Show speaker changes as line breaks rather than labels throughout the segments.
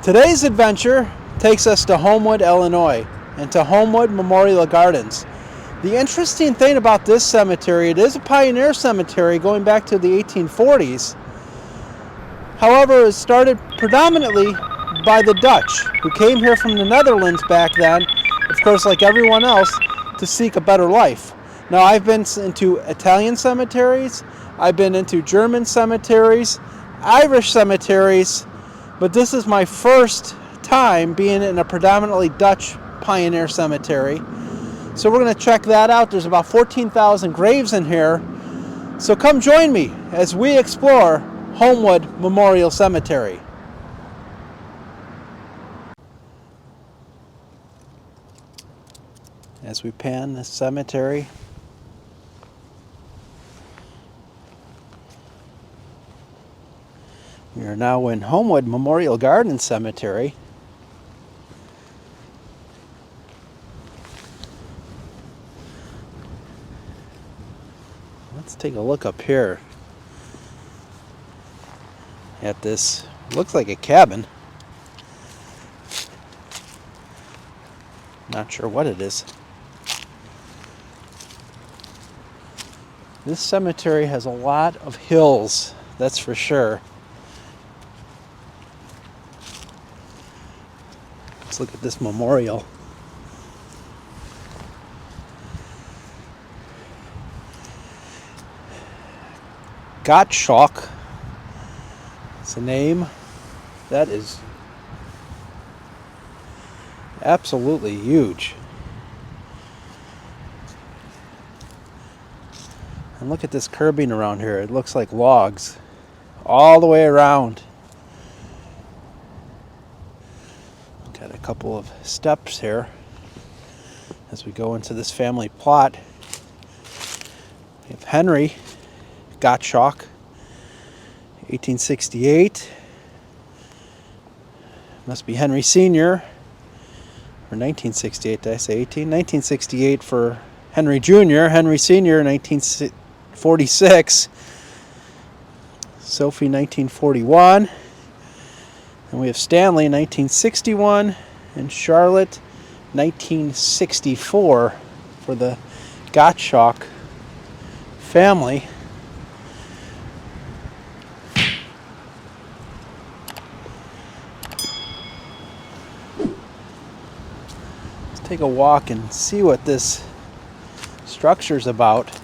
Today's adventure takes us to Homewood, Illinois, and to Homewood Memorial Gardens. The interesting thing about this cemetery, it is a pioneer cemetery going back to the 1840s. However, it was started predominantly by the Dutch, who came here from the Netherlands back then, of course like everyone else, to seek a better life. Now, I've been into Italian cemeteries, I've been into German cemeteries, Irish cemeteries, but this is my first time being in a predominantly Dutch pioneer cemetery. So we're going to check that out. There's about 14,000 graves in here. So come join me as we explore Homewood Memorial Cemetery. As we pan this cemetery, we are now in Homewood Memorial Gardens Cemetery. Let's take a look up here at this. Looks like a cabin. Not sure what it is. This cemetery has a lot of hills, that's for sure. Let's look at this memorial. Gottschalk. It's a name that is absolutely huge. And look at this curbing around here. It looks like logs all the way around. Got a couple of steps here as we go into this family plot. We have Henry Gottschalk, 1868. Must be Henry Sr. or 1968. Did I say 18? 1968 for Henry Jr. Henry Sr. 1946. Sophie 1941. And we have Stanley 1961 and Charlotte 1964 for the Gottschalk family. Let's take a walk and see what this structure's about.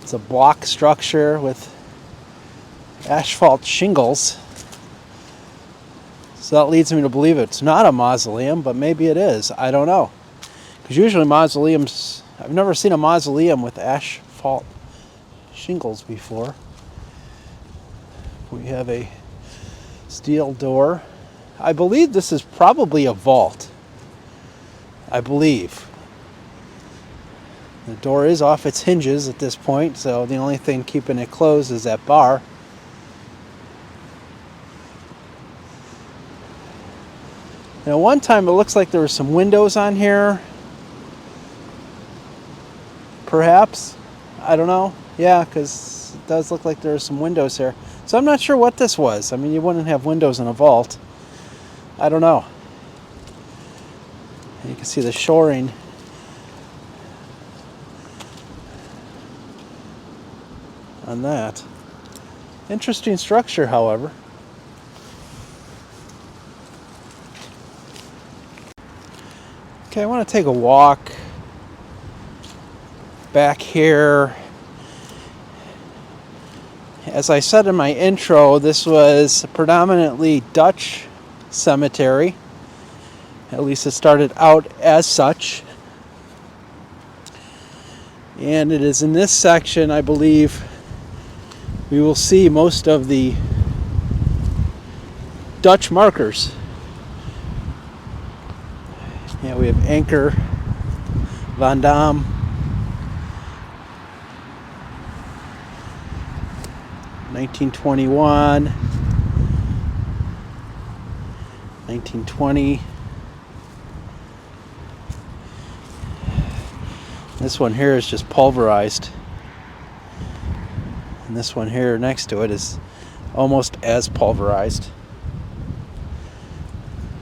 It's a block structure with asphalt shingles. So that leads me to believe it's not a mausoleum, but maybe it is. I don't know. Because usually mausoleums, I've never seen a mausoleum with asphalt shingles before. We have a steel door. I believe this is probably a vault. I believe. The door is off its hinges at this point, so the only thing keeping it closed is that bar. Now, one time it looks like there were some windows on here. Perhaps. I don't know. Yeah, because it does look like there are some windows here. So I'm not sure what this was. I mean, you wouldn't have windows in a vault. I don't know. You can see the shoring. On that. Interesting structure, however. Okay, I want to take a walk back here. As I said in my intro, this was a predominantly Dutch cemetery. At least it started out as such. And it is in this section, I believe, we will see most of the Dutch markers. Yeah, we have Anker, Van Dam, 1921, 1920. This one here is just pulverized. And this one here next to it is almost as pulverized.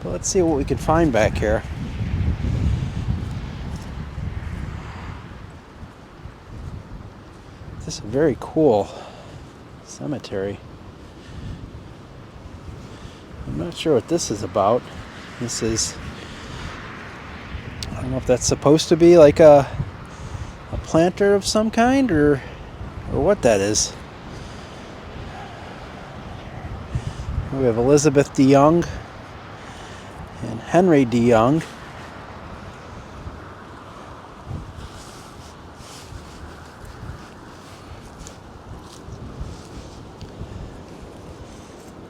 But let's see what we can find back here. This is a very cool cemetery. I'm not sure what this is about. This is, I don't know if that's supposed to be like a planter of some kind or what that is. We have Elizabeth DeYoung and Henry DeYoung.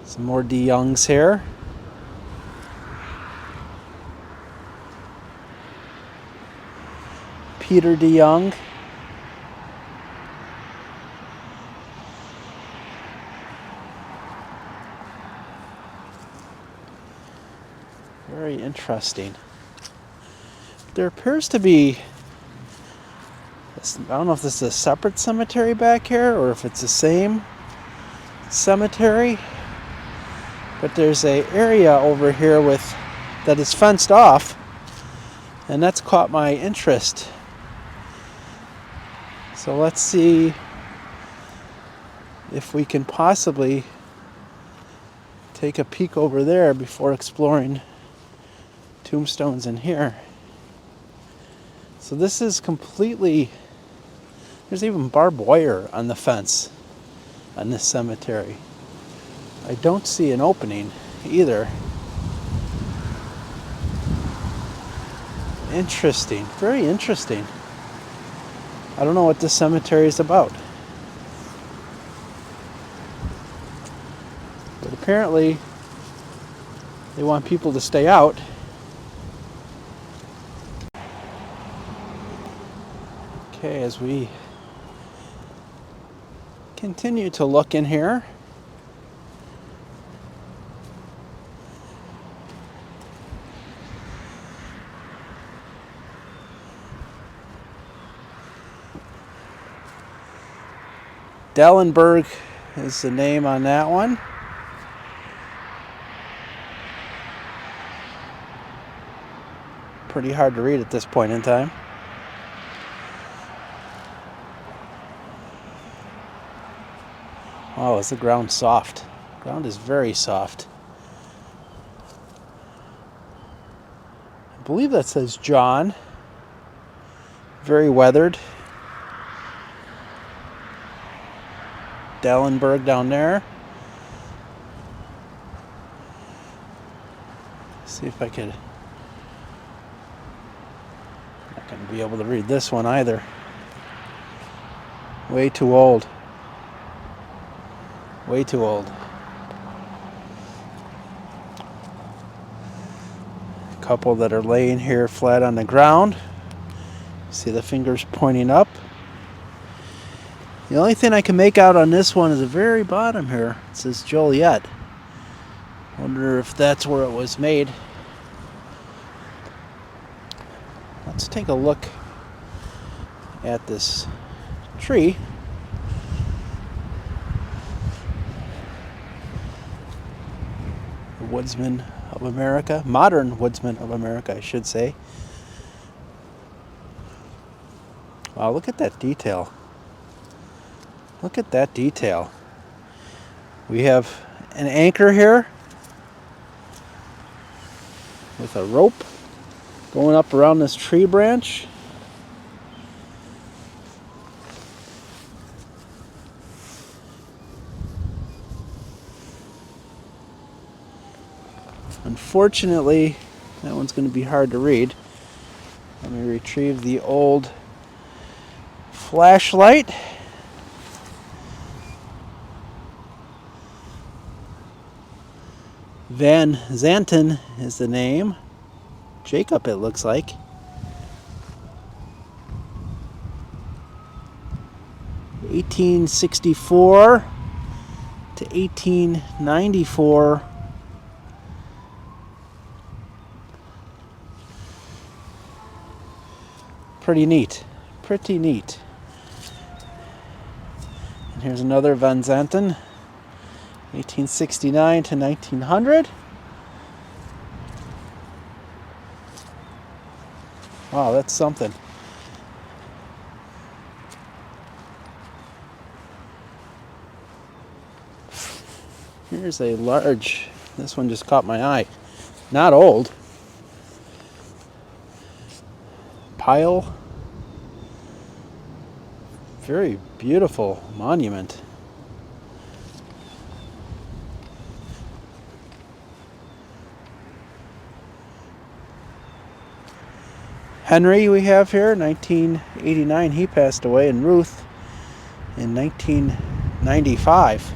Some more DeYoungs here. Peter DeYoung. Very interesting. There appears to be, I don't know if this is a separate cemetery back here or if it's the same cemetery, but there's an area over here that is fenced off, and that's caught my interest. So let's see if we can possibly take a peek over there before exploring tombstones in here. So this is completely, there's even barbed wire on the fence on this cemetery. I don't see an opening either. Interesting, very interesting. I don't know what this cemetery is about. But apparently they want people to stay out. Okay, as we continue to look in here, Dellenberg is the name on that one. Pretty hard to read at this point in time. Oh, is the ground soft? The ground is very soft. I believe that says John. Very weathered. Dellenberg down there. See if I could. Not going to be able to read this one either. Way too old. Way too old. A couple that are laying here flat on the ground. See the fingers pointing up. The only thing I can make out on this one is the very bottom here. It says Joliet. Wonder if that's where it was made. Let's take a look at this tree. The Woodsman of America. Modern Woodsman of America, I should say. Wow, look at that detail. Look at that detail. We have an anchor here with a rope going up around this tree branch. Unfortunately, that one's going to be hard to read. Let me retrieve the old flashlight. Van Zanten is the name. Jacob, it looks like. (1864 to 1894). Pretty neat. Pretty neat. And here's another Van Zanten. 1869 to 1900. Wow, that's something. Here's a large, this one just caught my eye. Not old. Pile. Very beautiful monument. Henry we have here, 1989. He passed away, and Ruth in 1995.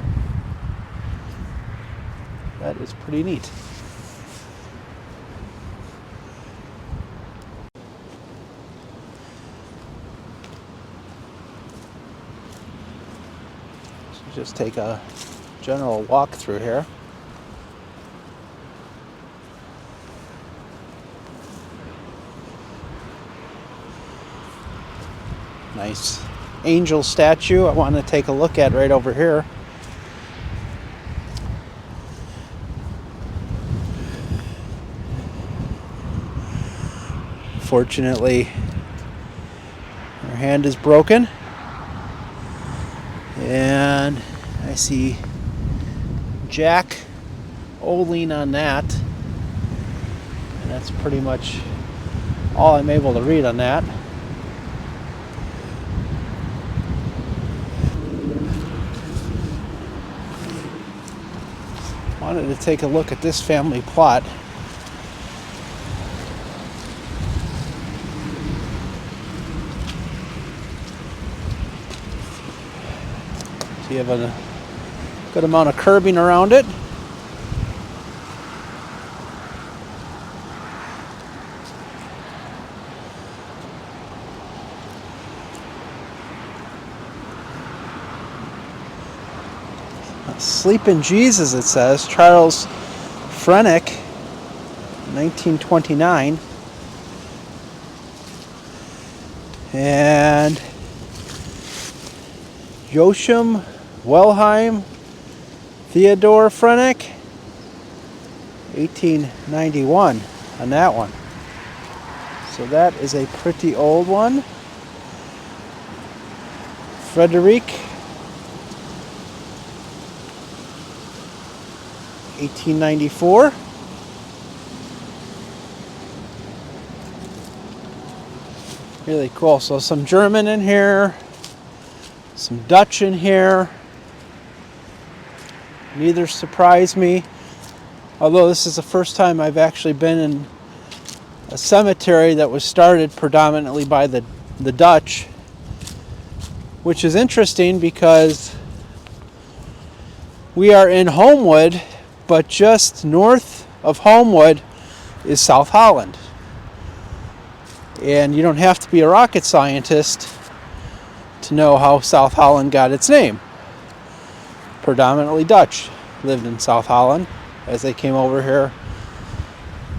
That is pretty neat. So just take a general walk through here. Nice angel statue I want to take a look at right over here. Fortunately, her hand is broken. And I see Jack Oling on that. And that's pretty much all I'm able to read on that. Wanted to take a look at this family plot. So you have a good amount of curbing around it. Sleeping Jesus, it says. Charles Frennick, 1929. And Joachim Wellheim Theodore Frennick, 1891 on that one. So that is a pretty old one. Frederic, 1894. Really cool. So some German in here, some Dutch in here. Neither surprise me. Although this is the first time I've actually been in a cemetery that was started predominantly by the Dutch, which is interesting because we are in Homewood, but just north of Homewood is South Holland. And you don't have to be a rocket scientist to know how South Holland got its name. Predominantly Dutch lived in South Holland as they came over here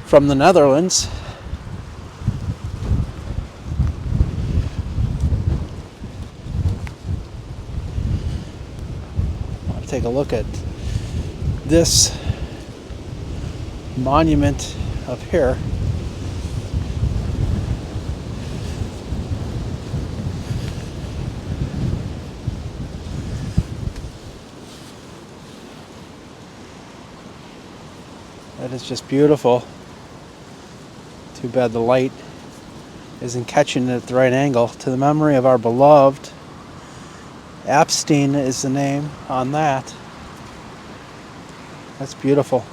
from the Netherlands. I'll take a look at this monument up here. That is just beautiful. Too bad the light isn't catching it at the right angle. To the memory of our beloved. Epstein is the name on that. That's beautiful.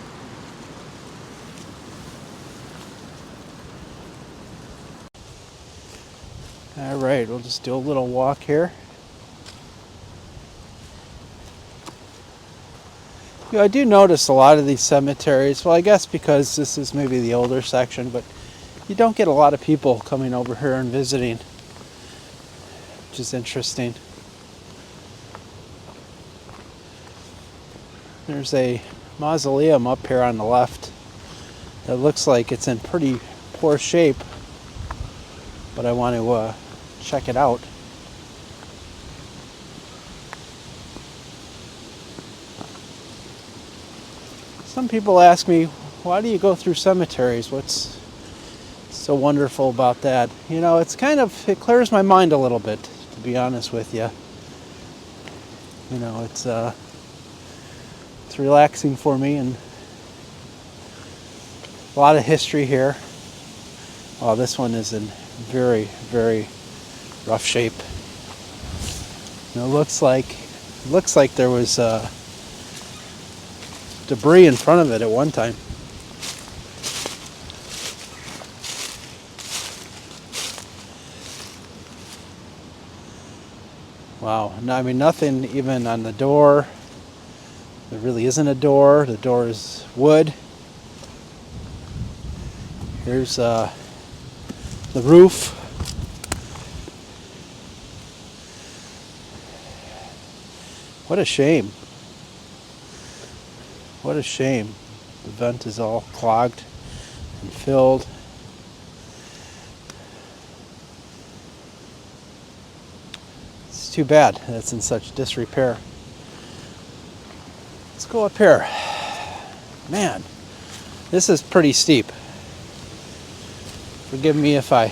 All right, we'll just do a little walk here. You know, I do notice a lot of these cemeteries, well, I guess because this is maybe the older section, but you don't get a lot of people coming over here and visiting, which is interesting. There's a mausoleum up here on the left that looks like it's in pretty poor shape, but I want to check it out. Some people ask me, why do you go through cemeteries? What's so wonderful about that? You know, it clears my mind a little bit, to be honest with you. You know, it's relaxing for me, and a lot of history here. Oh, this one is in very, very rough shape. And it looks like there was debris in front of it at one time. Wow. No, I mean, nothing even on the door. There really isn't a door. The door is wood. Here's the roof. What a shame. What a shame. The vent is all clogged and filled. It's too bad that's in such disrepair. Let's go up here. Man, this is pretty steep. Forgive me if I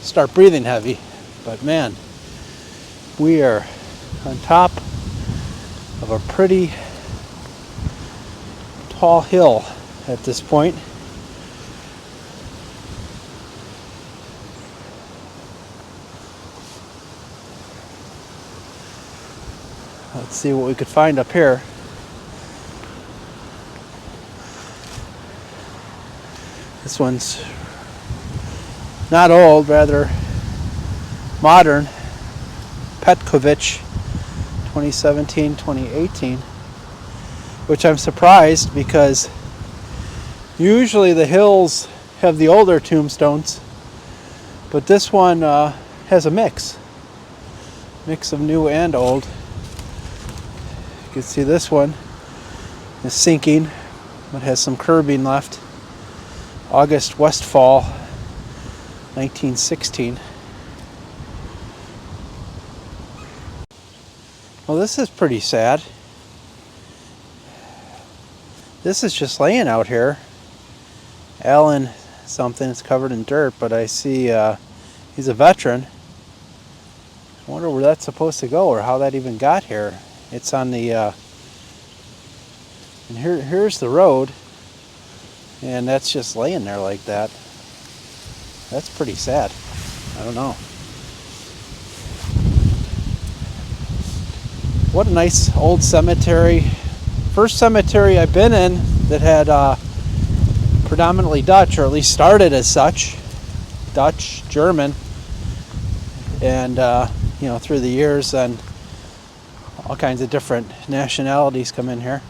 start breathing heavy, but man, we are on top of a pretty tall hill at this point. Let's see what we could find up here. This one's not old, rather modern. Petkovich, 2017-2018, which I'm surprised because usually the hills have the older tombstones, but this one has a mix of new and old. You can see this one is sinking, but has some curbing left. August Westfall, 1916. Well, this is pretty sad. This is just laying out here. Alan something, it's covered in dirt, but I see he's a veteran. I wonder where that's supposed to go or how that even got here. It's on the and here's the road, and that's just laying there like that. That's pretty sad. I don't know. What a nice old cemetery. First cemetery I've been in that had predominantly Dutch, or at least started as such. Dutch, German, and you know, through the years, and all kinds of different nationalities come in here.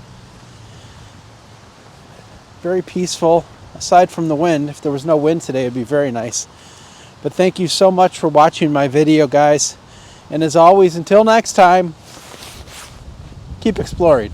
Very peaceful, aside from the wind. If there was no wind today, it'd be very nice. But thank you so much for watching my video, guys. And as always, until next time, keep exploring.